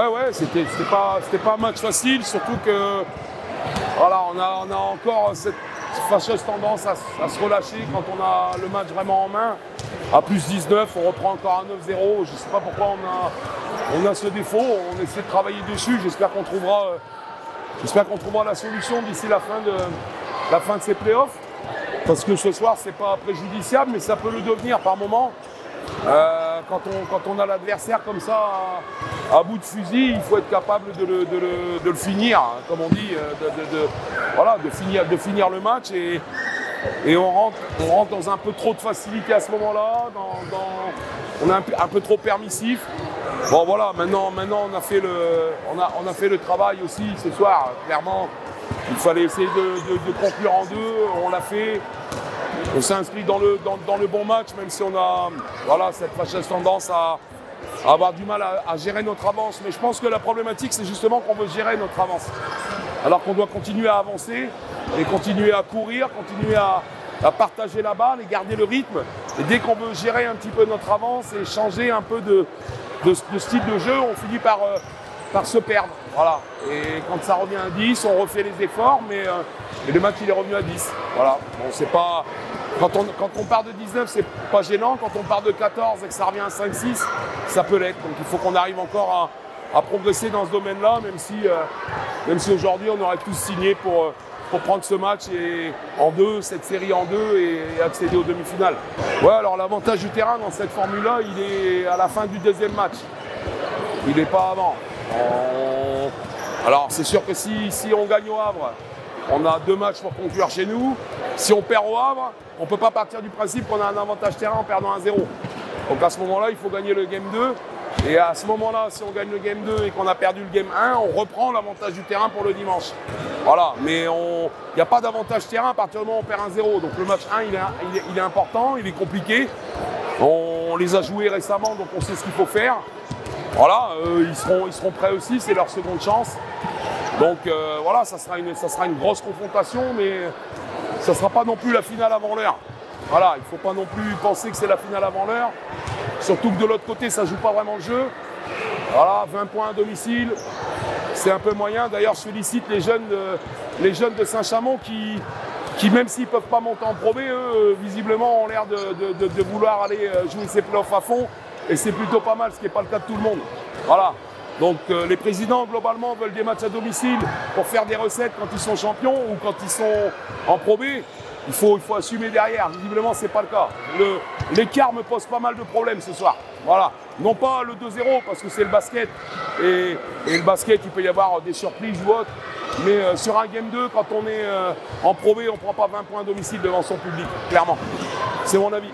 Ouais, c'était pas un match facile, surtout que voilà, on a encore cette fâcheuse tendance à se relâcher quand on a le match vraiment en main. À plus 19, on reprend encore un 9-0. Je ne sais pas pourquoi on a ce défaut. On essaie de travailler dessus. J'espère qu'on trouvera la solution d'ici la fin de ces playoffs. Parce que ce soir, c'est pas préjudiciable, mais ça peut le devenir par moment. Quand on a l'adversaire comme ça à bout de fusil, il faut être capable de le finir, comme on dit, de finir le match. Et on rentre dans un peu trop de facilité à ce moment-là, on est un peu trop permissif. Bon voilà, maintenant on a fait le travail aussi ce soir. Clairement, il fallait essayer de conclure en deux, on l'a fait. On s'est inscrit dans le bon match, même si on a cette fâcheuse tendance à avoir du mal à gérer notre avance. Mais je pense que la problématique, c'est justement qu'on veut gérer notre avance. Alors qu'on doit continuer à avancer et continuer à courir, continuer à partager la balle et garder le rythme. Et dès qu'on veut gérer un petit peu notre avance et changer un peu de style de jeu, on finit par se perdre. Voilà. Et quand ça revient à 10, on refait les efforts, mais le match il est revenu à 10. Voilà. Bon, c'est pas. Quand on part de 19, c'est pas gênant. Quand on part de 14 et que ça revient à 5-6, ça peut l'être. Donc il faut qu'on arrive encore à progresser dans ce domaine-là, même si aujourd'hui on aurait tous signé pour prendre ce match cette série en deux et accéder aux demi-finales. Ouais, alors l'avantage du terrain dans cette formule-là, il est à la fin du deuxième match. Il n'est pas avant. Alors c'est sûr que si on gagne au Havre, on a 2 matchs pour conclure chez nous. Si on perd au Havre, on ne peut pas partir du principe qu'on a un avantage terrain en perdant 1-0. Donc à ce moment-là, il faut gagner le game 2. Et à ce moment-là, si on gagne le game 2 et qu'on a perdu le game 1, on reprend l'avantage du terrain pour le dimanche. Voilà, mais il n'y a pas d'avantage terrain à partir du moment où on perd 1-0. Donc le match 1, il est important, il est compliqué. On les a joués récemment, donc on sait ce qu'il faut faire. Voilà, ils seront prêts aussi, c'est leur seconde chance. Donc voilà, ça sera une grosse confrontation, mais ça ne sera pas non plus la finale avant l'heure. Voilà, il ne faut pas non plus penser que c'est la finale avant l'heure. Surtout que de l'autre côté, ça ne joue pas vraiment le jeu. Voilà, 20 points à domicile, c'est un peu moyen. D'ailleurs, je félicite les jeunes de Saint-Chamond qui même s'ils ne peuvent pas monter en Pro B, eux, visiblement, ont l'air de vouloir aller jouer ces playoffs à fond. Et c'est plutôt pas mal, ce qui n'est pas le cas de tout le monde. Voilà. Donc les présidents, globalement, veulent des matchs à domicile pour faire des recettes quand ils sont champions ou quand ils sont en Pro B. Il faut assumer derrière. Visiblement, ce n'est pas le cas. L'écart me pose pas mal de problèmes ce soir. Voilà. Non pas le 2-0, parce que c'est le basket. Et le basket, il peut y avoir des surprises ou autre. Mais sur un Game 2, quand on est en Pro B, on ne prend pas 20 points à domicile devant son public. Clairement. C'est mon avis.